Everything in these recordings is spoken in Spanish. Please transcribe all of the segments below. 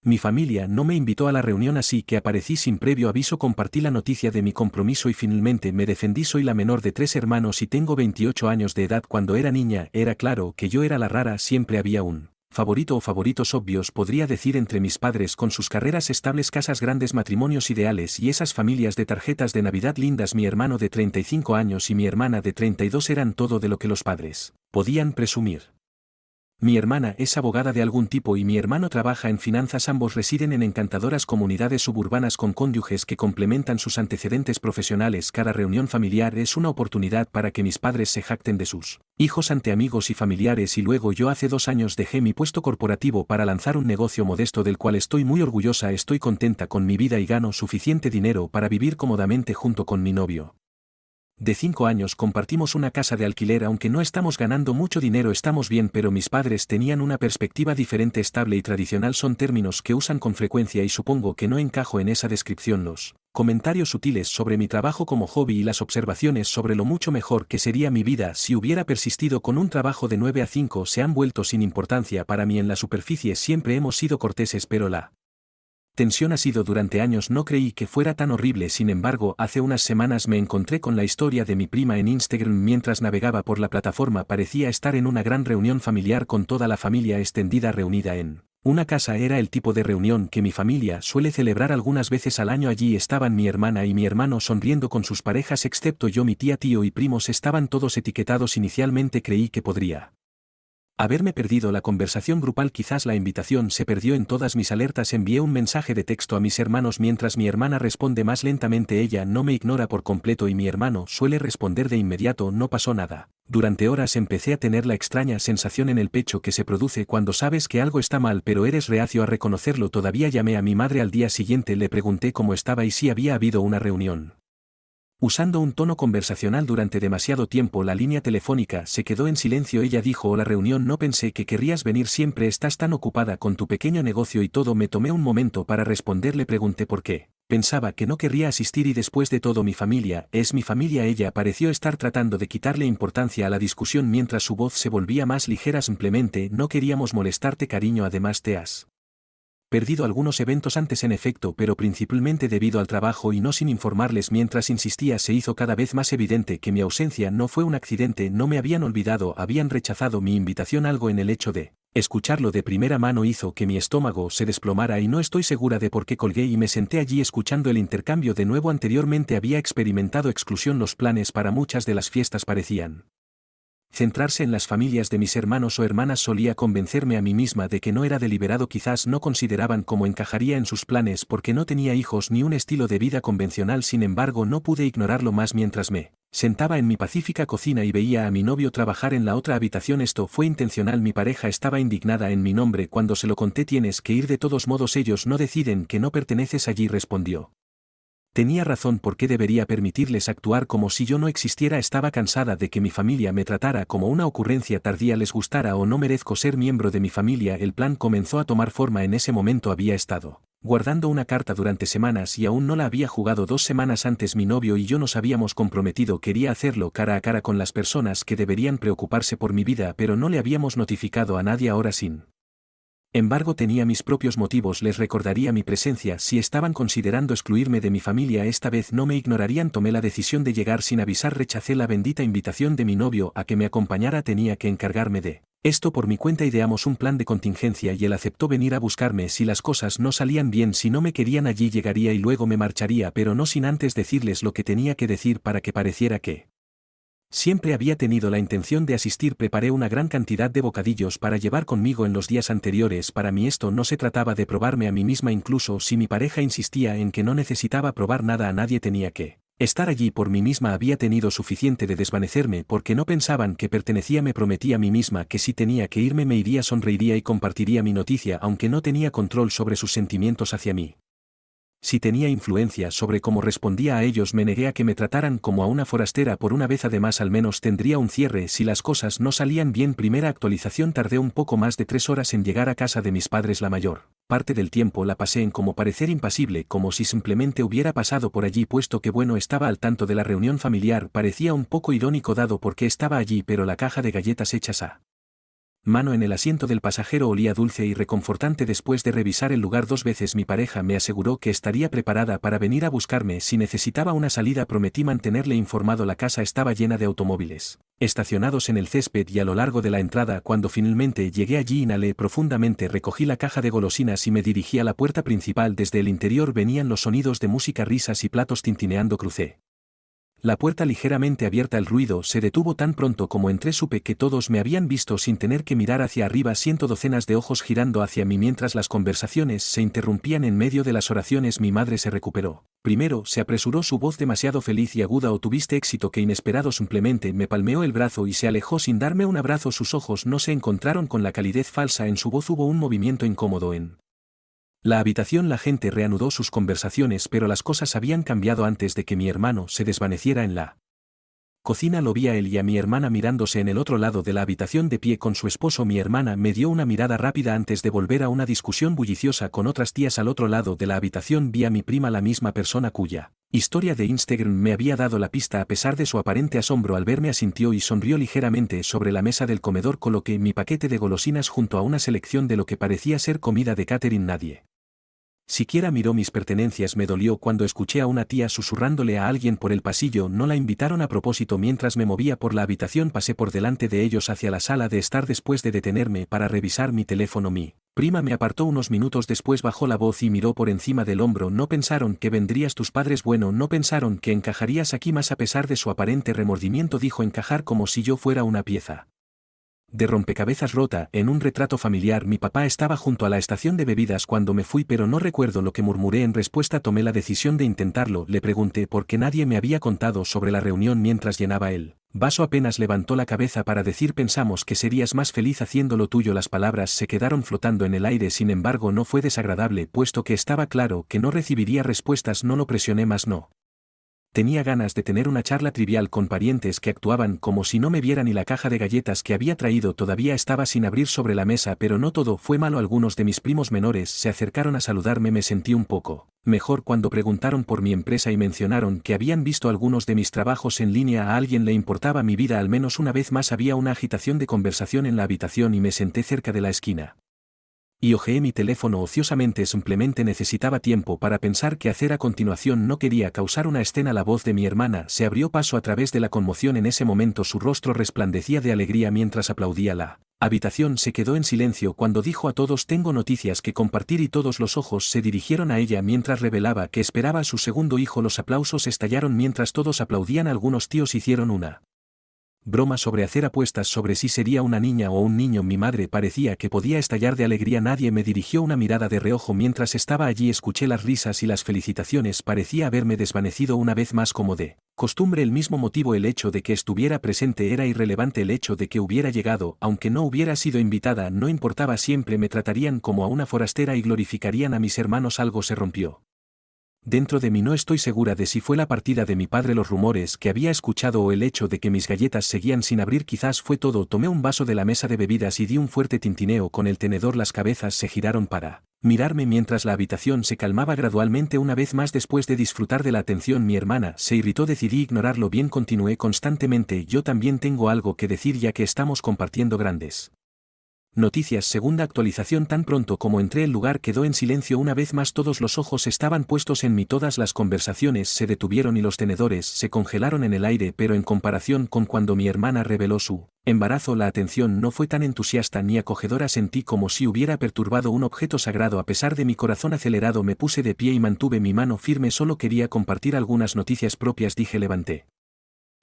Mi familia no me invitó a la reunión, así que aparecí sin previo aviso, compartí la noticia de mi compromiso y finalmente me defendí. Soy la menor de 3 hermanos y tengo 28 años de edad. Cuando era niña, era claro que yo era la rara, siempre había un favorito o favoritos obvios, podría decir, entre mis padres con sus carreras estables, casas grandes, matrimonios ideales y esas familias de tarjetas de Navidad lindas. Mi hermano de 35 años y mi hermana de 32 eran todo de lo que los padres podían presumir. Mi hermana es abogada de algún tipo y mi hermano trabaja en finanzas. Ambos residen en encantadoras comunidades suburbanas con cónyuges que complementan sus antecedentes profesionales. Cada reunión familiar es una oportunidad para que mis padres se jacten de sus hijos ante amigos y familiares. Y luego yo hace 2 años dejé mi puesto corporativo para lanzar un negocio modesto del cual estoy muy orgullosa. Estoy contenta con mi vida y gano suficiente dinero para vivir cómodamente junto con mi novio de 5 años. Compartimos una casa de alquiler. Aunque no estamos ganando mucho dinero, estamos bien, pero mis padres tenían una perspectiva diferente. Estable y tradicional son términos que usan con frecuencia y supongo que no encajo en esa descripción. Los comentarios sutiles sobre mi trabajo como hobby y las observaciones sobre lo mucho mejor que sería mi vida si hubiera persistido con un trabajo de 9 a 5 se han vuelto sin importancia para mí. En la superficie siempre hemos sido corteses, pero la tensión ha sido durante años. No creí que fuera tan horrible. Sin embargo, hace unas semanas me encontré con la historia de mi prima en Instagram. Mientras navegaba por la plataforma parecía estar en una gran reunión familiar con toda la familia extendida reunida en una casa. Era el tipo de reunión que mi familia suele celebrar algunas veces al año. Allí estaban mi hermana y mi hermano sonriendo con sus parejas, excepto yo. Mi tía, tío y primos estaban todos etiquetados. Inicialmente creí que podría haberme perdido la conversación grupal, quizás la invitación se perdió en todas mis alertas. Envié un mensaje de texto a mis hermanos mientras mi hermana responde más lentamente. Ella no me ignora por completo y mi hermano suele responder de inmediato. No pasó nada. Durante horas empecé a tener la extraña sensación en el pecho que se produce cuando sabes que algo está mal pero eres reacio a reconocerlo. Todavía llamé a mi madre al día siguiente, le pregunté cómo estaba y si había habido una reunión. Usando un tono conversacional durante demasiado tiempo, la línea telefónica se quedó en silencio. Ella dijo: hola, reunión, no pensé que querrías venir, siempre estás tan ocupada con tu pequeño negocio y todo. Me tomé un momento para responder, le pregunté por qué pensaba que no querría asistir y después de todo mi familia es mi familia. Ella pareció estar tratando de quitarle importancia a la discusión mientras su voz se volvía más ligera. Simplemente no queríamos molestarte, cariño, además te has perdido algunos eventos antes, en efecto, pero principalmente debido al trabajo y no sin informarles. Mientras insistía se hizo cada vez más evidente que mi ausencia no fue un accidente. No me habían olvidado, habían rechazado mi invitación. Algo en el hecho de escucharlo de primera mano hizo que mi estómago se desplomara y no estoy segura de por qué. Colgué y me senté allí escuchando el intercambio de nuevo. Anteriormente había experimentado exclusión. Los planes para muchas de las fiestas parecían centrarse en las familias de mis hermanos o hermanas. Solía convencerme a mí misma de que no era deliberado. Quizás no consideraban cómo encajaría en sus planes porque no tenía hijos ni un estilo de vida convencional. Sin embargo, no pude ignorarlo más mientras me sentaba en mi pacífica cocina y veía a mi novio trabajar en la otra habitación. Esto fue intencional. Mi pareja estaba indignada en mi nombre cuando se lo conté. Tienes que ir de todos modos, ellos no deciden que no perteneces allí, respondió. Tenía razón. ¿Por qué debería permitirles actuar como si yo no existiera? Estaba cansada de que mi familia me tratara como una ocurrencia tardía, les gustara o no. Merezco ser miembro de mi familia. El plan comenzó a tomar forma. En ese momento había estado guardando una carta durante semanas y aún no la había jugado. 2 semanas antes mi novio y yo nos habíamos comprometido. Quería hacerlo cara a cara con las personas que deberían preocuparse por mi vida, pero no le habíamos notificado a nadie. Ahora sin embargo tenía mis propios motivos. Les recordaría mi presencia si estaban considerando excluirme de mi familia. Esta vez no me ignorarían. Tomé la decisión de llegar sin avisar. Rechacé la bendita invitación de mi novio a que me acompañara. Tenía que encargarme de esto por mi cuenta. Ideamos un plan de contingencia y él aceptó venir a buscarme si las cosas no salían bien. Si no me querían allí, llegaría y luego me marcharía, pero no sin antes decirles lo que tenía que decir para que pareciera que siempre había tenido la intención de asistir. Preparé una gran cantidad de bocadillos para llevar conmigo en los días anteriores. Para mí esto no se trataba de probarme a mí misma. Incluso si mi pareja insistía en que no necesitaba probar nada a nadie, tenía que estar allí por mí misma. Había tenido suficiente de desvanecerme porque no pensaban que pertenecía. Me prometí a mí misma que si tenía que irme me iría, sonreiría y compartiría mi noticia, aunque no tenía control sobre sus sentimientos hacia mí. Si tenía influencia sobre cómo respondía a ellos, me negué a que me trataran como a una forastera por una vez. Además, al menos tendría un cierre si las cosas no salían bien. Primera actualización. Tardé un poco más de 3 horas en llegar a casa de mis padres. La mayor parte del tiempo la pasé en como parecer impasible, como si simplemente hubiera pasado por allí, puesto que estaba al tanto de la reunión familiar. Parecía un poco irónico dado porque estaba allí, pero la caja de galletas hechas a Mano en el asiento del pasajero olía dulce y reconfortante. Después de revisar el lugar 2 veces, mi pareja me aseguró que estaría preparada para venir a buscarme si necesitaba una salida. Prometí mantenerle informado. La casa estaba llena de automóviles estacionados en el césped y a lo largo de la entrada. Cuando finalmente llegué allí, inhalé profundamente, recogí la caja de golosinas y me dirigí a la puerta principal. Desde el interior venían los sonidos de música, risas y platos tintineando. Crucé la puerta ligeramente abierta. El ruido se detuvo tan pronto como entré. Supe que todos me habían visto sin tener que mirar hacia arriba. Siento docenas de ojos girando hacia mí mientras las conversaciones se interrumpían en medio de las oraciones. Mi madre se recuperó. Primero se apresuró, su voz demasiado feliz y aguda. «¿O tuviste éxito?» «Qué inesperado». Simplemente me palmeó el brazo y se alejó sin darme un abrazo. Sus ojos no se encontraron con la calidez falsa en su voz. Hubo un movimiento incómodo en la habitación. La gente reanudó sus conversaciones, pero las cosas habían cambiado antes de que mi hermano se desvaneciera en la cocina. Lo vi a él y a mi hermana mirándose en el otro lado de la habitación de pie con su esposo. Mi hermana me dio una mirada rápida antes de volver a una discusión bulliciosa con otras tías al otro lado de la habitación. Vi a mi prima, la misma persona cuya historia de Instagram me había dado la pista. A pesar de su aparente asombro al verme, asintió y sonrió ligeramente. Sobre la mesa del comedor coloqué mi paquete de golosinas junto a una selección de lo que parecía ser comida de catering. Nadie siquiera miró mis pertenencias. Me dolió cuando escuché a una tía susurrándole a alguien por el pasillo. No la invitaron a propósito. Mientras me movía por la habitación, pasé por delante de ellos hacia la sala de estar. Después de detenerme para revisar mi teléfono, mi prima me apartó unos minutos después. Bajó la voz y miró por encima del hombro. «¿No pensaron que vendrías tus padres? Bueno, no pensaron que encajarías aquí más». A pesar de su aparente remordimiento dijo «encajar», como si yo fuera una pieza de rompecabezas rota en un retrato familiar. Mi papá estaba junto a la estación de bebidas cuando me fui, pero no recuerdo lo que murmuré en respuesta. Tomé la decisión de intentarlo. Le pregunté por qué nadie me había contado sobre la reunión mientras llenaba el vaso. Apenas levantó la cabeza para decir «pensamos que serías más feliz haciendo lo tuyo». Las palabras se quedaron flotando en el aire. Sin embargo, no fue desagradable, puesto que estaba claro que no recibiría respuestas. No lo presioné más. No tenía ganas de tener una charla trivial con parientes que actuaban como si no me vieran, y la caja de galletas que había traído todavía estaba sin abrir sobre la mesa. Pero no todo fue malo. Algunos de mis primos menores se acercaron a saludarme. Me sentí un poco mejor cuando preguntaron por mi empresa y mencionaron que habían visto algunos de mis trabajos en línea. A alguien le importaba mi vida al menos una vez más. Había una agitación de conversación en la habitación y me senté cerca de la esquina y hojeé mi teléfono ociosamente. Simplemente necesitaba tiempo para pensar qué hacer a continuación. No quería causar una escena. La voz de mi hermana se abrió paso a través de la conmoción. En ese momento su rostro resplandecía de alegría mientras aplaudía. La habitación se quedó en silencio cuando dijo a todos «tengo noticias que compartir», y todos los ojos se dirigieron a ella mientras revelaba que esperaba a su segundo hijo. Los aplausos estallaron mientras todos aplaudían. Algunos tíos hicieron una broma sobre hacer apuestas sobre si sería una niña o un niño. Mi madre parecía que podía estallar de alegría. Nadie me dirigió una mirada de reojo mientras estaba allí. Escuché las risas y las felicitaciones. Parecía haberme desvanecido una vez más como de costumbre. El mismo motivo, el hecho de que estuviera presente, era irrelevante. El hecho de que hubiera llegado, aunque no hubiera sido invitada, no importaba. Siempre me tratarían como a una forastera y glorificarían a mis hermanos. Algo se rompió dentro de mí. No estoy segura de si fue la partida de mi padre, los rumores que había escuchado o el hecho de que mis galletas seguían sin abrir. Quizás fue todo. Tomé un vaso de la mesa de bebidas y di un fuerte tintineo con el tenedor. Las cabezas se giraron para mirarme mientras la habitación se calmaba gradualmente una vez más. Después de disfrutar de la atención, mi hermana se irritó. Decidí ignorarlo. Bien, continué constantemente. «Yo también tengo algo que decir, ya que estamos compartiendo grandes noticias». Segunda actualización. Tan pronto como entré, el lugar quedó en silencio una vez más. Todos los ojos estaban puestos en mí. Todas las conversaciones se detuvieron y los tenedores se congelaron en el aire. Pero en comparación con cuando mi hermana reveló su embarazo, la atención no fue tan entusiasta ni acogedora. Sentí como si hubiera perturbado un objeto sagrado. A pesar de mi corazón acelerado, me puse de pie y mantuve mi mano firme. «Solo quería compartir algunas noticias propias», dije. Levanté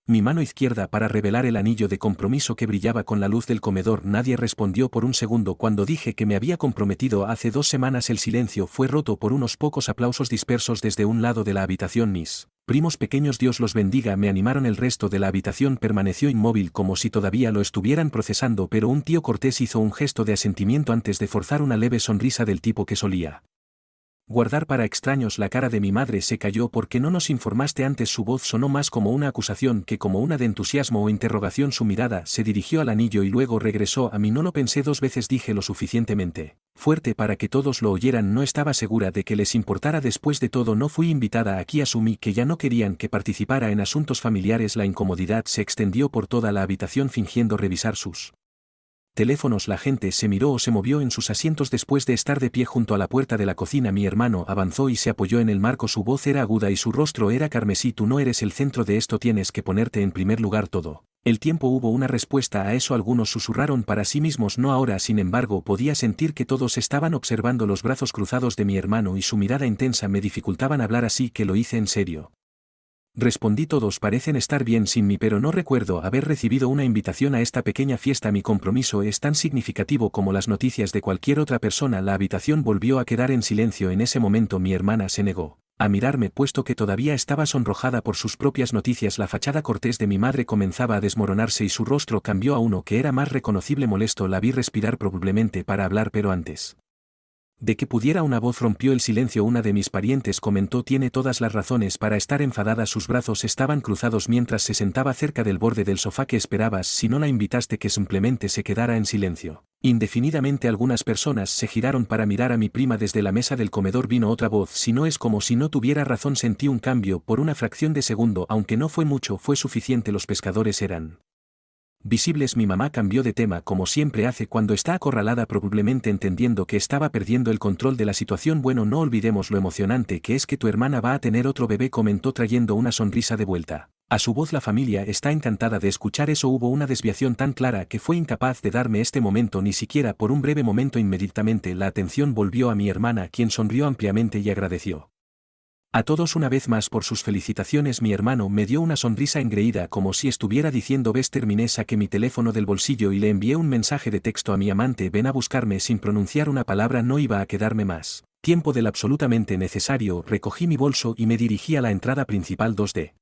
mi mano izquierda para revelar el anillo de compromiso que brillaba con la luz del comedor. Nadie respondió por un segundo cuando dije que me había comprometido hace 2 semanas. El silencio fue roto por unos pocos aplausos dispersos desde un lado de la habitación. Mis primos pequeños, Dios los bendiga, me animaron. El resto de la habitación permaneció inmóvil como si todavía lo estuvieran procesando, pero un tío cortés hizo un gesto de asentimiento antes de forzar una leve sonrisa del tipo que solía guardar para extraños. La cara de mi madre se cayó. «¿Por qué no nos informaste antes?». Su voz sonó más como una acusación que como una de entusiasmo o interrogación. Su mirada se dirigió al anillo y luego regresó a mí. «No lo pensé 2 veces», dije lo suficientemente fuerte para que todos lo oyeran. No estaba segura de que les importara. Después de todo, no fui invitada aquí. Asumí que ya no querían que participara en asuntos familiares. La incomodidad se extendió por toda la habitación. Fingiendo revisar sus Teléfonos. La gente se miró o se movió en sus asientos después de estar de pie junto a la puerta de la cocina. Mi hermano avanzó y se apoyó en el marco. Su voz era aguda y su rostro era carmesí. Tú no eres el centro de esto, tienes que ponerte en primer lugar todo. El tiempo. Hubo una respuesta a eso. Algunos susurraron para sí mismos no ahora. Sin embargo, podía sentir que todos estaban observando los brazos cruzados de mi hermano y su mirada intensa me dificultaban hablar, así que lo hice en serio. Respondí: todos parecen estar bien sin mí, pero no recuerdo haber recibido una invitación a esta pequeña fiesta. Mi compromiso es tan significativo como las noticias de cualquier otra persona. La habitación volvió a quedar en silencio. En ese momento mi hermana se negó a mirarme, puesto que todavía estaba sonrojada por sus propias noticias. La fachada cortés de mi madre comenzaba a desmoronarse y su rostro cambió a uno que era más reconocible. Molesto, la vi respirar probablemente para hablar, pero antes de que pudiera una voz rompió el silencio. Una de mis parientes comentó: tiene todas las razones para estar enfadada. Sus brazos estaban cruzados mientras se sentaba cerca del borde del sofá. ¿Qué esperabas si no la invitaste? Que simplemente se quedara en silencio. Indefinidamente. Algunas personas se giraron para mirar a mi prima. Desde la mesa del comedor vino otra voz: si no es como si no tuviera razón. Sentí un cambio por una fracción de segundo, aunque no fue mucho, fue suficiente. Los pescadores eran visibles. Mi mamá cambió de tema como siempre hace cuando está acorralada, probablemente entendiendo que estaba perdiendo el control de la situación. Bueno, no olvidemos lo emocionante que es que tu hermana va a tener otro bebé, comentó trayendo una sonrisa de vuelta a su voz. La familia está encantada de escuchar eso. Hubo una desviación tan clara que fue incapaz de darme este momento ni siquiera por un breve momento. Inmediatamente la atención volvió a mi hermana, quien sonrió ampliamente y agradeció a todos una vez más por sus felicitaciones. Mi hermano me dio una sonrisa engreída como si estuviera diciendo: ves, terminé. Saqué mi teléfono del bolsillo y le envié un mensaje de texto a mi amante: ven a buscarme. Sin pronunciar una palabra. No iba a quedarme más tiempo del absolutamente necesario. Recogí mi bolso y me dirigí a la entrada principal. 2D.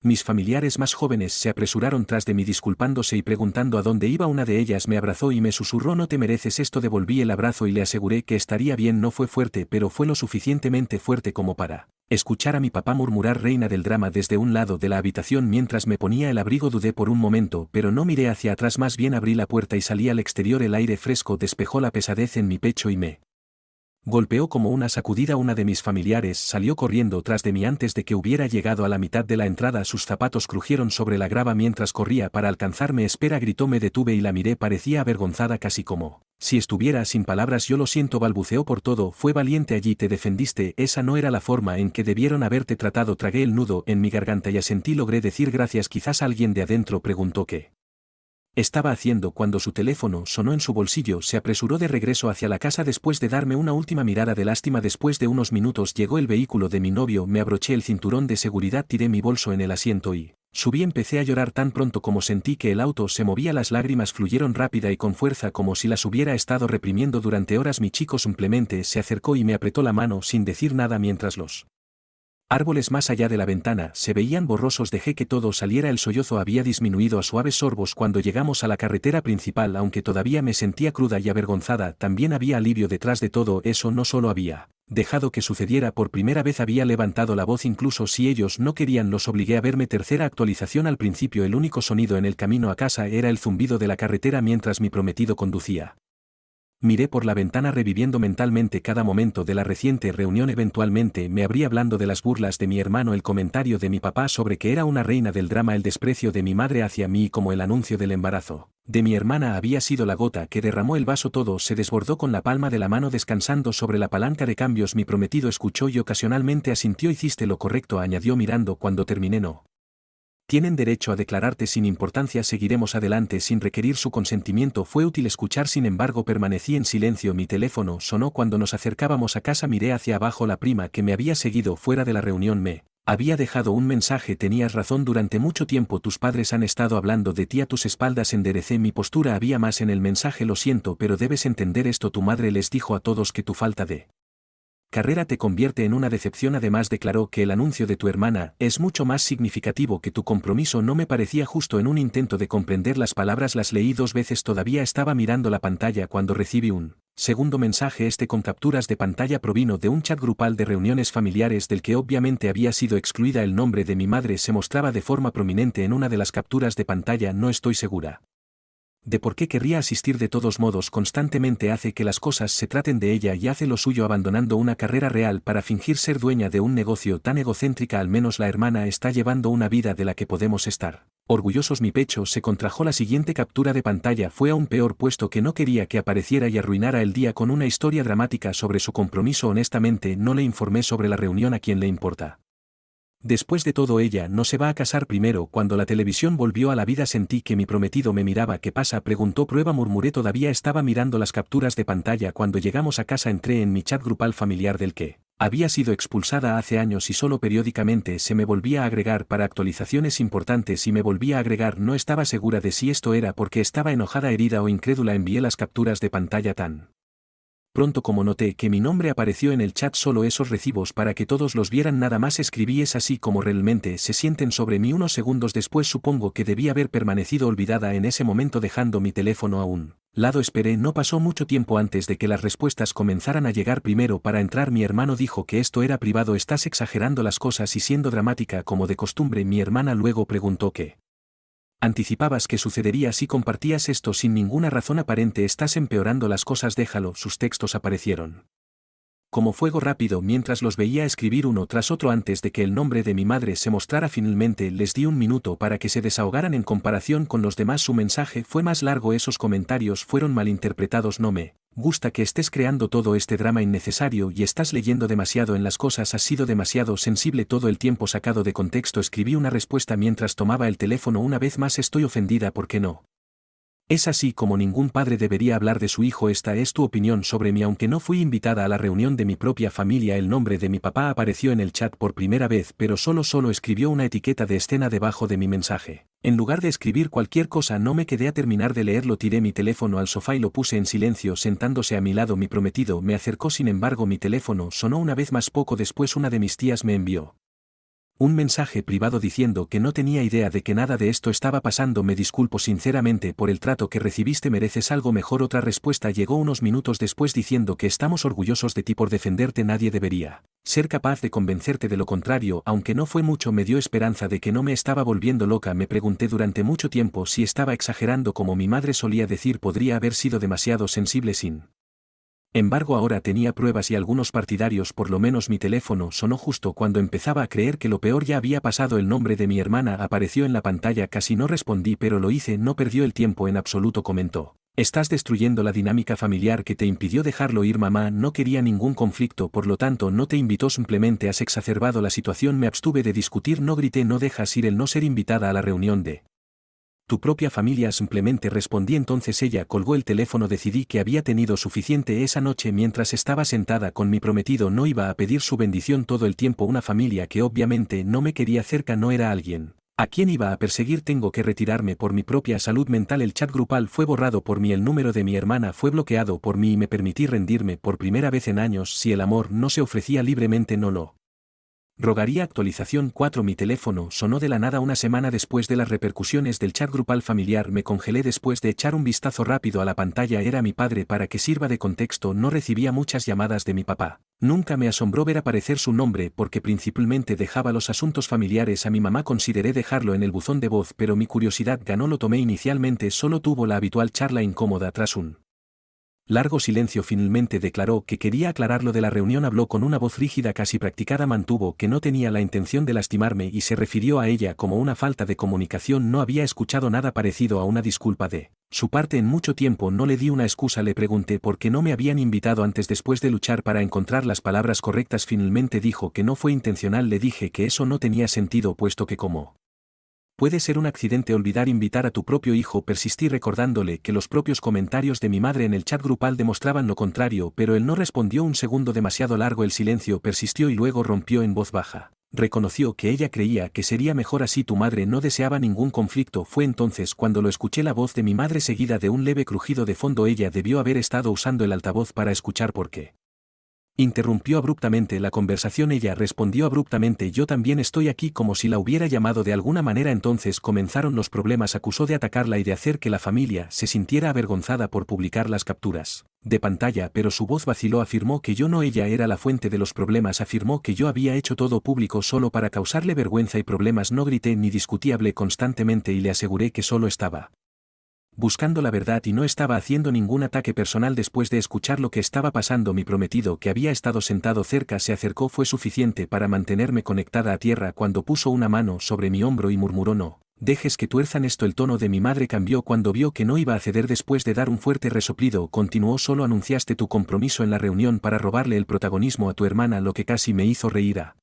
Mis familiares más jóvenes se apresuraron tras de mí disculpándose y preguntando a dónde iba. Una de ellas me abrazó y me susurró: no te mereces esto. Devolví el abrazo y le aseguré que estaría bien. No fue fuerte, pero fue lo suficientemente fuerte como para escuchar a mi papá murmurar: reina del drama, desde un lado de la habitación mientras me ponía el abrigo. Dudé por un momento, pero no miré hacia atrás, más bien abrí la puerta y salí al exterior. El aire fresco despejó la pesadez en mi pecho y me golpeó como una sacudida. Una de mis familiares salió corriendo tras de mí antes de que hubiera llegado a la mitad de la entrada. Sus zapatos crujieron sobre la grava mientras corría para alcanzarme. Espera, gritó. Me detuve y la miré. Parecía avergonzada, casi como si estuviera sin palabras. Yo lo siento, balbuceó. Por todo, fue valiente. Allí te defendiste. Esa no era la forma en que debieron haberte tratado. Tragué el nudo en mi garganta y asentí. Logré decir gracias. Quizás alguien de adentro preguntó qué estaba haciendo cuando su teléfono sonó en su bolsillo. Se apresuró de regreso hacia la casa después de darme una última mirada de lástima. Después de unos minutos llegó el vehículo de mi novio. Me abroché el cinturón de seguridad, tiré mi bolso en el asiento y subí. Empecé a llorar tan pronto como sentí que el auto se movía. Las lágrimas fluyeron rápida y con fuerza como si las hubiera estado reprimiendo durante horas. Mi chico simplemente se acercó y me apretó la mano sin decir nada mientras los árboles más allá de la ventana se veían borrosos. Dejé que todo saliera. El sollozo había disminuido a suaves sorbos cuando llegamos a la carretera principal. Aunque todavía me sentía cruda y avergonzada, también había alivio detrás de todo eso. No solo había dejado que sucediera por primera vez, había levantado la voz. Incluso si ellos no querían, los obligué a verme. Tercera actualización. Al principio el único sonido en el camino a casa era el zumbido de la carretera mientras mi prometido conducía. Miré por la ventana reviviendo mentalmente cada momento de la reciente reunión. Eventualmente me abrí hablando de las burlas de mi hermano, el comentario de mi papá sobre que era una reina del drama, el desprecio de mi madre hacia mí, como el anuncio del embarazo de mi hermana había sido la gota que derramó el vaso. Todo se desbordó. Con la palma de la mano descansando sobre la palanca de cambios, mi prometido escuchó y ocasionalmente asintió. Hiciste lo correcto, añadió mirando cuando terminé. No tienen derecho a declararte sin importancia. Seguiremos adelante sin requerir su consentimiento. Fue útil escuchar, sin embargo permanecí en silencio. Mi teléfono sonó cuando nos acercábamos a casa. Miré hacia abajo. La prima que me había seguido fuera de la reunión me había dejado un mensaje: tenías razón, durante mucho tiempo tus padres han estado hablando de ti a tus espaldas. Enderecé mi postura. Había más en el mensaje: lo siento, pero debes entender esto. Tu madre les dijo a todos que tu falta de carrera te convierte en una decepción. Además declaró que el anuncio de tu hermana es mucho más significativo que tu compromiso. No me parecía justo. En un intento de comprender las palabras las leí 2 veces. Todavía estaba mirando la pantalla cuando recibí un segundo mensaje. Este con capturas de pantalla provino de un chat grupal de reuniones familiares del que obviamente había sido excluida. El nombre de mi madre se mostraba de forma prominente en una de las capturas de pantalla. No estoy segura de por qué querría asistir. De todos modos, constantemente hace que las cosas se traten de ella y hace lo suyo abandonando una carrera real para fingir ser dueña de un negocio tan egocéntrica. Al menos la hermana está llevando una vida de la que podemos estar Orgullosos mi pecho se contrajo. La siguiente captura de pantalla fue aún peor puesto que no quería que apareciera y arruinara el día con una historia dramática sobre su compromiso. Honestamente no le informé sobre la reunión. ¿A quién le importa? Después de todo, ella no se va a casar primero. Cuando la televisión volvió a la vida sentí que mi prometido me miraba. ¿Qué pasa?, preguntó. Prueba, murmuré. Todavía estaba mirando las capturas de pantalla. Cuando llegamos a casa entré en mi chat grupal familiar del que había sido expulsada hace años y solo periódicamente se me volvía a agregar para actualizaciones importantes y me volvía a agregar. No estaba segura de si esto era porque estaba enojada, herida o incrédula. Envié las capturas de pantalla tan pronto como noté que mi nombre apareció en el chat. Solo esos recibos para que todos los vieran, nada más. Escribí: es así como realmente se sienten sobre mí. Unos segundos después supongo que debí haber permanecido olvidada en ese momento dejando mi teléfono a un lado. Esperé. No pasó mucho tiempo antes de que las respuestas comenzaran a llegar. Primero, para entrar, mi hermano dijo que esto era privado. Estás exagerando las cosas y siendo dramática como de costumbre. Mi hermana luego preguntó qué anticipabas que sucedería si compartías esto sin ninguna razón aparente. Estás empeorando las cosas, déjalo. Sus textos aparecieron como fuego rápido mientras los veía escribir uno tras otro antes de que el nombre de mi madre se mostrara. Finalmente les di un minuto para que se desahogaran. En comparación con los demás su mensaje fue más largo. Esos comentarios fueron malinterpretados. No me gusta que estés creando todo este drama innecesario y estás leyendo demasiado en las cosas. Has sido demasiado sensible todo el tiempo, sacado de contexto. Escribí una respuesta mientras tomaba el teléfono. Una vez más estoy ofendida porque no es así como ningún padre debería hablar de su hijo. Esta es tu opinión sobre mí. Aunque no fui invitada a la reunión de mi propia familia, el nombre de mi papá apareció en el chat por primera vez, pero solo escribió una etiqueta de escena debajo de mi mensaje. En lugar de escribir cualquier cosa, no me quedé a terminar de leerlo. Tiré mi teléfono al sofá y lo puse en silencio. Sentándose a mi lado mi prometido me acercó. Sin embargo, mi teléfono sonó una vez más. Poco después una de mis tías me envió un mensaje privado diciendo que no tenía idea de que nada de esto estaba pasando. Me disculpo sinceramente por el trato que recibiste, mereces algo mejor. Otra respuesta llegó unos minutos después diciendo que estamos orgullosos de ti por defenderte. Nadie debería ser capaz de convencerte de lo contrario. Aunque no fue mucho, me dio esperanza de que no me estaba volviendo loca. Me pregunté durante mucho tiempo si estaba exagerando, como mi madre solía decir. Podría haber sido demasiado sensible. Sin embargo, ahora tenía pruebas y algunos partidarios. Por lo menos mi teléfono sonó justo cuando empezaba a creer que lo peor ya había pasado. El nombre de mi hermana apareció en la pantalla. Casi no respondí, pero lo hice. No perdió el tiempo en absoluto, comentó. Estás destruyendo la dinámica familiar que te impidió dejarlo ir. Mamá no quería ningún conflicto, por lo tanto no te invitó. Simplemente has exacerbado la situación. Me abstuve de discutir. No grité. No dejas ir el no ser invitada a la reunión de tu propia familia. Simplemente respondí. Entonces ella colgó el teléfono. Decidí que había tenido suficiente esa noche. Mientras estaba sentada con mi prometido no iba a pedir su bendición todo el tiempo. Una familia que obviamente no me quería cerca no era alguien a quien iba a perseguir. Tengo que retirarme por mi propia salud mental. El chat grupal fue borrado por mí. El número de mi hermana fue bloqueado por mí y me permití rendirme por primera vez en años. Si el amor no se ofrecía libremente, no lo rogaría. Actualización 4. Mi teléfono sonó de la nada. Una semana después de las repercusiones del chat grupal familiar me congelé después de echar un vistazo rápido a la pantalla. Era mi padre. Para que sirva de contexto, no recibía muchas llamadas de mi papá. Nunca me asombró ver aparecer su nombre porque principalmente dejaba los asuntos familiares a mi mamá. Consideré dejarlo en el buzón de voz, pero mi curiosidad ganó. Lo tomé. Inicialmente solo tuvo la habitual charla incómoda. Tras un largo silencio finalmente declaró que quería aclararlo de la reunión. Habló con una voz rígida casi practicada. Mantuvo que no tenía la intención de lastimarme y se refirió a ella como una falta de comunicación. No había escuchado nada parecido a una disculpa de su parte en mucho tiempo. No le di una excusa. Le pregunté por qué no me habían invitado antes. Después de luchar para encontrar las palabras correctas, finalmente dijo que no fue intencional. Le dije que eso no tenía sentido, puesto que como puede ser un accidente olvidar invitar a tu propio hijo. Persistí recordándole que los propios comentarios de mi madre en el chat grupal demostraban lo contrario, pero él no respondió. Un segundo demasiado largo. El silencio persistió y luego rompió en voz baja. Reconoció que ella creía que sería mejor así. Tu madre no deseaba ningún conflicto. Fue entonces cuando lo escuché, la voz de mi madre seguida de un leve crujido de fondo. Ella debió haber estado usando el altavoz para escuchar porque interrumpió abruptamente la conversación. Ella respondió abruptamente: yo también estoy aquí, como si la hubiera llamado de alguna manera. Entonces comenzaron los problemas. Acusó de atacarla y de hacer que la familia se sintiera avergonzada por publicar las capturas de pantalla, pero su voz vaciló. Afirmó que yo no, ella era la fuente de los problemas. Afirmó que yo había hecho todo público solo para causarle vergüenza y problemas. No grité ni discutí, hablé constantemente y le aseguré que solo estaba buscando la verdad y no estaba haciendo ningún ataque personal. Después de escuchar lo que estaba pasando, mi prometido, que había estado sentado cerca, se acercó. Fue suficiente para mantenerme conectada a tierra cuando puso una mano sobre mi hombro y murmuró: no dejes que tuerzan esto. El tono de mi madre cambió cuando vio que no iba a ceder. Después de dar un fuerte resoplido, continuó: solo anunciaste tu compromiso en la reunión para robarle el protagonismo a tu hermana, lo que casi me hizo reír a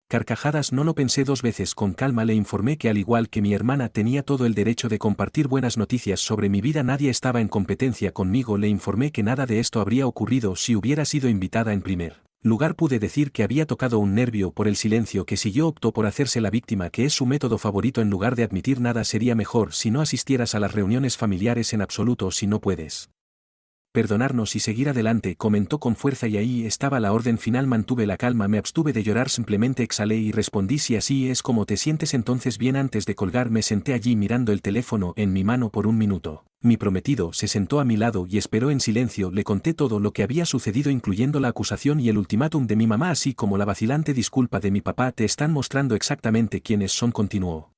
carcajadas. No lo pensé dos veces. Con calma le informé que al igual que mi hermana tenía todo el derecho de compartir buenas noticias sobre mi vida. Nadie estaba en competencia conmigo. Le informé que nada de esto habría ocurrido si hubiera sido invitada en primer lugar. Pude decir que había tocado un nervio por el silencio que siguió. Optó por hacerse la víctima, que es su método favorito. En lugar de admitir nada, sería mejor si no asistieras a las reuniones familiares en absoluto. Si no puedes perdonarnos y seguir adelante, comentó con fuerza, y ahí estaba la orden final. Mantuve la calma, me abstuve de llorar, simplemente exhalé y respondí: si así es como te sientes, entonces bien. Antes de colgar me senté allí mirando el teléfono en mi mano por un minuto. Mi prometido se sentó a mi lado y esperó en silencio. Le conté todo lo que había sucedido, incluyendo la acusación y el ultimátum de mi mamá, así como la vacilante disculpa de mi papá. Te están mostrando exactamente quiénes son, continuó.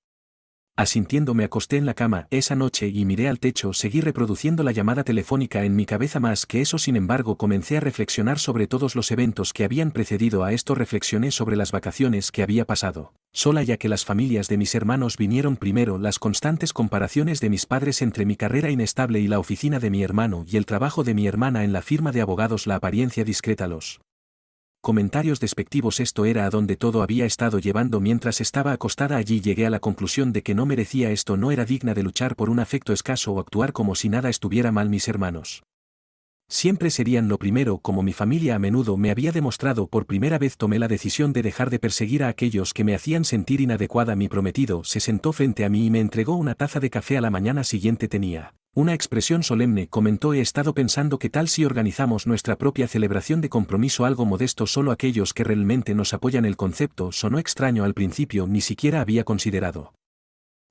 Asintiendo me acosté en la cama esa noche y miré al techo. Seguí reproduciendo la llamada telefónica en mi cabeza. Más que eso, sin embargo, comencé a reflexionar sobre todos los eventos que habían precedido a esto. Reflexioné sobre las vacaciones que había pasado sola, ya que las familias de mis hermanos vinieron primero, las constantes comparaciones de mis padres entre mi carrera inestable y la oficina de mi hermano y el trabajo de mi hermana en la firma de abogados, la apariencia discreta, los comentarios despectivos. Esto era a donde todo había estado llevando. Mientras estaba acostada allí, llegué a la conclusión de que no merecía esto. No era digna de luchar por un afecto escaso o actuar como si nada estuviera mal. Mis hermanos siempre serían lo primero, como mi familia a menudo me había demostrado. Por primera vez tomé la decisión de dejar de perseguir a aquellos que me hacían sentir inadecuada. Mi prometido se sentó frente a mí y me entregó una taza de café. A la mañana siguiente tenía una expresión solemne. Comentó: he estado pensando qué tal si organizamos nuestra propia celebración de compromiso, algo modesto, solo aquellos que realmente nos apoyan. El concepto sonó extraño al principio, ni siquiera había considerado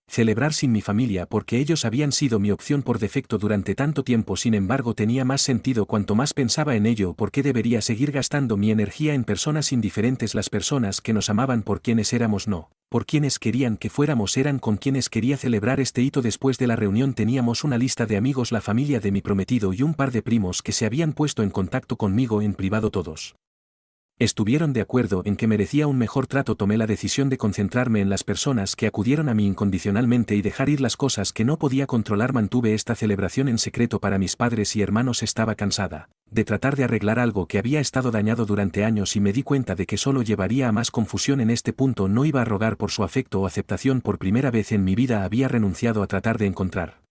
celebrar sin mi familia, porque ellos habían sido mi opción por defecto durante tanto tiempo. Sin embargo, tenía más sentido cuanto más pensaba en ello. ¿Por qué debería seguir gastando mi energía en personas indiferentes? Las personas que nos amaban por quienes éramos, no por quienes querían que fuéramos, eran con quienes quería celebrar este hito. Después de la reunión teníamos una lista de amigos, la familia de mi prometido y un par de primos que se habían puesto en contacto conmigo en privado. Todos estuvieron de acuerdo en que merecía un mejor trato. Tomé la decisión de concentrarme en las personas que acudieron a mí incondicionalmente y dejar ir las cosas que no podía controlar. Mantuve esta celebración en secreto para mis padres y hermanos. Estaba cansada de tratar de arreglar algo que había estado dañado durante años y me di cuenta de que solo llevaría a más confusión. En este punto no iba a rogar por su afecto o aceptación. Por primera vez en mi vida había renunciado a tratar de encontrar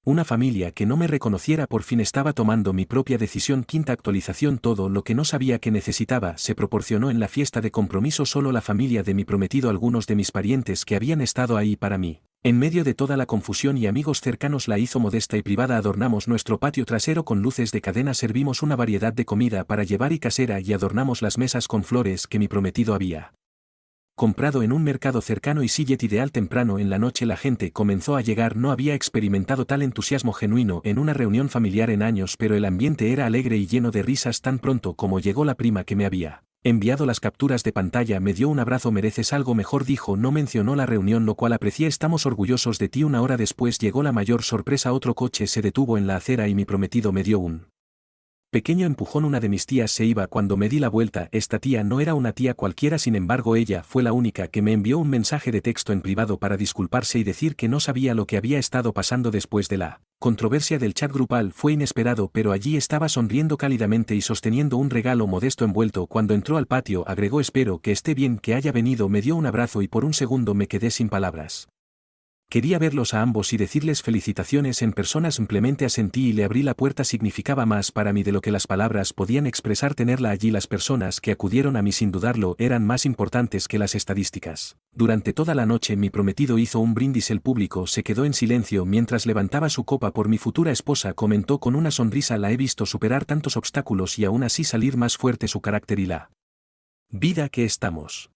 una familia que no me reconociera. Por fin estaba tomando mi propia decisión. Quinta actualización: todo lo que no sabía que necesitaba se proporcionó en la fiesta de compromiso. Solo la familia de mi prometido, algunos de mis parientes que habían estado ahí para mí en medio de toda la confusión, y amigos cercanos. La hizo modesta y privada. Adornamos nuestro patio trasero con luces de cadena, servimos una variedad de comida para llevar y casera y adornamos las mesas con flores que mi prometido había comprado en un mercado cercano y sillet ideal. Temprano en la noche la gente comenzó a llegar. No había experimentado tal entusiasmo genuino en una reunión familiar en años, pero el ambiente era alegre y lleno de risas. Tan pronto como llegó la prima que me había enviado las capturas de pantalla, me dio un abrazo. Mereces algo mejor, dijo. No mencionó la reunión, lo cual aprecié. Estamos orgullosos de ti. Una hora después llegó la mayor sorpresa: otro coche se detuvo en la acera y mi prometido me dio un pequeño empujón. Una de mis tías se iba cuando me di la vuelta. Esta tía no era una tía cualquiera, sin embargo ella fue la única que me envió un mensaje de texto en privado para disculparse y decir que no sabía lo que había estado pasando después de la controversia del chat grupal. Fue inesperado, pero allí estaba sonriendo cálidamente y sosteniendo un regalo modesto envuelto. Cuando entró al patio agregó: espero que esté bien, que haya venido. Me dio un abrazo y por un segundo me quedé sin palabras. Quería verlos a ambos y decirles felicitaciones en persona. Simplemente asentí y le abrí la puerta. Significaba más para mí de lo que las palabras podían expresar tenerla allí. Las personas que acudieron a mí sin dudarlo eran más importantes que las estadísticas. Durante toda la noche mi prometido hizo un brindis. El público se quedó en silencio mientras levantaba su copa por mi futura esposa. Comentó con una sonrisa: la he visto superar tantos obstáculos y aún así salir más fuerte. Su carácter y la vida que estamos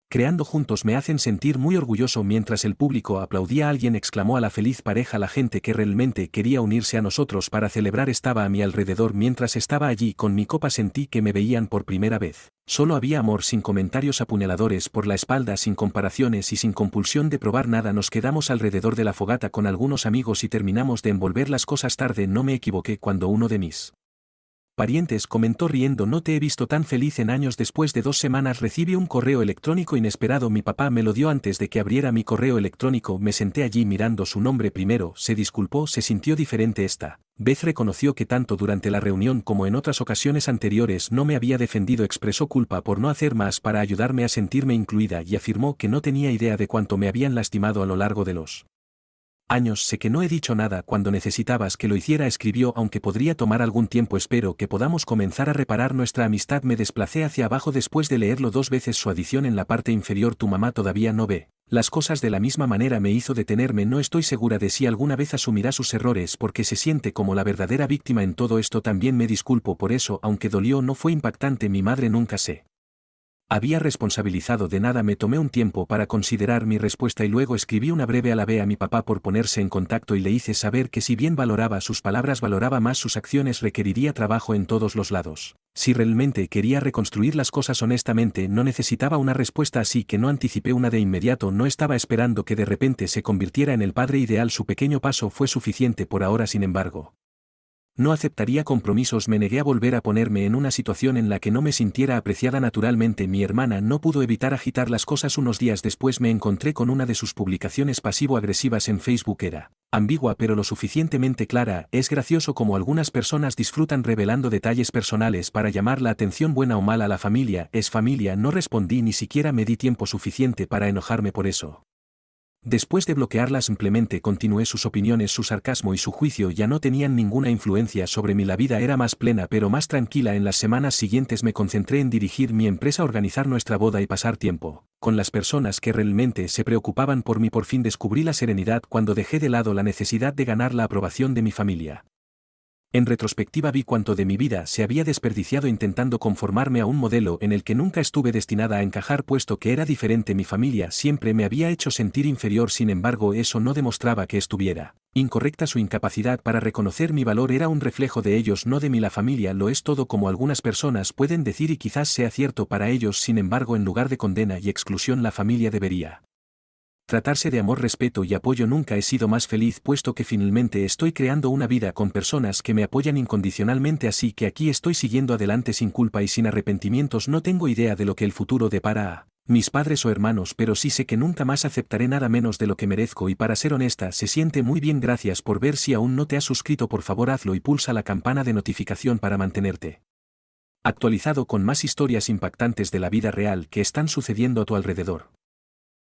creando juntos me hacen sentir muy orgulloso. Mientras el público aplaudía, alguien exclamó a la feliz pareja. La gente que realmente quería unirse a nosotros para celebrar estaba a mi alrededor. Mientras estaba allí con mi copa sentí que me veían por primera vez. Solo había amor, sin comentarios apuñaladores por la espalda, sin comparaciones y sin compulsión de probar nada. Nos quedamos alrededor de la fogata con algunos amigos y terminamos de envolver las cosas tarde. No me equivoqué cuando uno de mis parientes comentó riendo: no te he visto tan feliz en años. Después de 2 semanas recibí un correo electrónico inesperado. Mi papá me lo dio antes de que abriera mi correo electrónico. Me senté allí mirando su nombre. Primero se disculpó, se sintió diferente esta vez. Reconoció que tanto durante la reunión como en otras ocasiones anteriores no me había defendido. Expresó culpa por no hacer más para ayudarme a sentirme incluida y afirmó que no tenía idea de cuánto me habían lastimado a lo largo de los años. Sé que no he dicho nada cuando necesitabas que lo hiciera, escribió, aunque podría tomar algún tiempo. Espero que podamos comenzar a reparar nuestra amistad. Me desplacé hacia abajo después de leerlo 2 veces. Su adición en la parte inferior: tu mamá todavía no ve las cosas de la misma manera, me hizo detenerme. No estoy segura de si alguna vez asumirá sus errores porque se siente como la verdadera víctima en todo esto. También me disculpo por eso, aunque dolió. No fue impactante. Mi madre nunca se había responsabilizado de nada. Me tomé un tiempo para considerar mi respuesta y luego escribí una breve alabé a mi papá por ponerse en contacto y le hice saber que si bien valoraba sus palabras, valoraba más sus acciones. Requeriría trabajo en todos los lados. Si realmente quería reconstruir las cosas honestamente, no necesitaba una respuesta, así que no anticipé una de inmediato. No estaba esperando que de repente se convirtiera en el padre ideal. Su pequeño paso fue suficiente por ahora. Sin embargo, no aceptaría compromisos. Me negué a volver a ponerme en una situación en la que no me sintiera apreciada. Naturalmente, mi hermana no pudo evitar agitar las cosas. Unos días después me encontré con una de sus publicaciones pasivo-agresivas en Facebook. Era ambigua pero lo suficientemente clara. Es gracioso como algunas personas disfrutan revelando detalles personales para llamar la atención. Buena o mala, la familia es familia. No respondí, ni siquiera me di tiempo suficiente para enojarme por eso. Después de bloquearla simplemente continué. Sus opiniones, su sarcasmo y su juicio ya no tenían ninguna influencia sobre mí. La vida era más plena pero más tranquila. En las semanas siguientes me concentré en dirigir mi empresa, organizar nuestra boda y pasar tiempo con las personas que realmente se preocupaban por mí. Por fin descubrí la serenidad cuando dejé de lado la necesidad de ganar la aprobación de mi familia. En retrospectiva vi cuánto de mi vida se había desperdiciado intentando conformarme a un modelo en el que nunca estuve destinada a encajar, puesto que era diferente. Mi familia siempre me había hecho sentir inferior. Sin embargo, eso no demostraba que estuviera incorrecta. Su incapacidad para reconocer mi valor era un reflejo de ellos, no de mí. La familia lo es todo, como algunas personas pueden decir, y quizás sea cierto para ellos. Sin embargo, en lugar de condena y exclusión, la familia debería tratarse de amor, respeto y apoyo. Nunca he sido más feliz, puesto que finalmente estoy creando una vida con personas que me apoyan incondicionalmente, así que aquí estoy siguiendo adelante sin culpa y sin arrepentimientos. No tengo idea de lo que el futuro depara a mis padres o hermanos, pero sí sé que nunca más aceptaré nada menos de lo que merezco, y para ser honesta, se siente muy bien. Gracias por ver. Si aún no te has suscrito, por favor hazlo y pulsa la campana de notificación para mantenerte actualizado con más historias impactantes de la vida real que están sucediendo a tu alrededor.